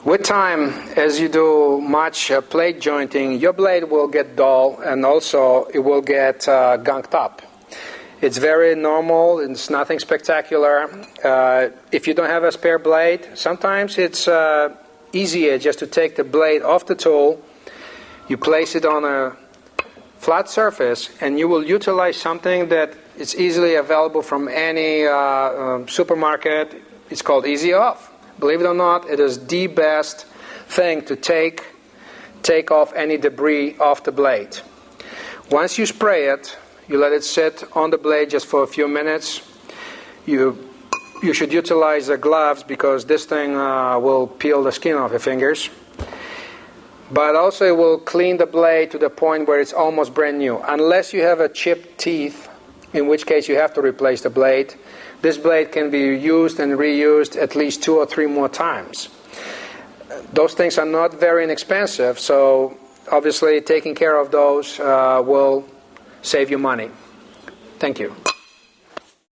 With time, as you do much plate jointing, your blade will get dull and also it will get gunked up. It's very normal, it's nothing spectacular. If you don't have a spare blade, sometimes it's easier just to take the blade off the tool, you place it on a flat surface, and you will utilize something that is easily available from any supermarket. It's called Easy Off. Believe it or not, it is the best thing to take off any debris off the blade. Once you spray it, you let it sit on the blade just for a few minutes. You should utilize the gloves because this thing will peel the skin off your fingers. But also it will clean the blade to the point where it's almost brand new. Unless you have a chipped teeth, in which case you have to replace the blade. This blade can be used and reused at least 2 or 3 more times. Those things are not very inexpensive, so obviously taking care of those will save you money. Thank you.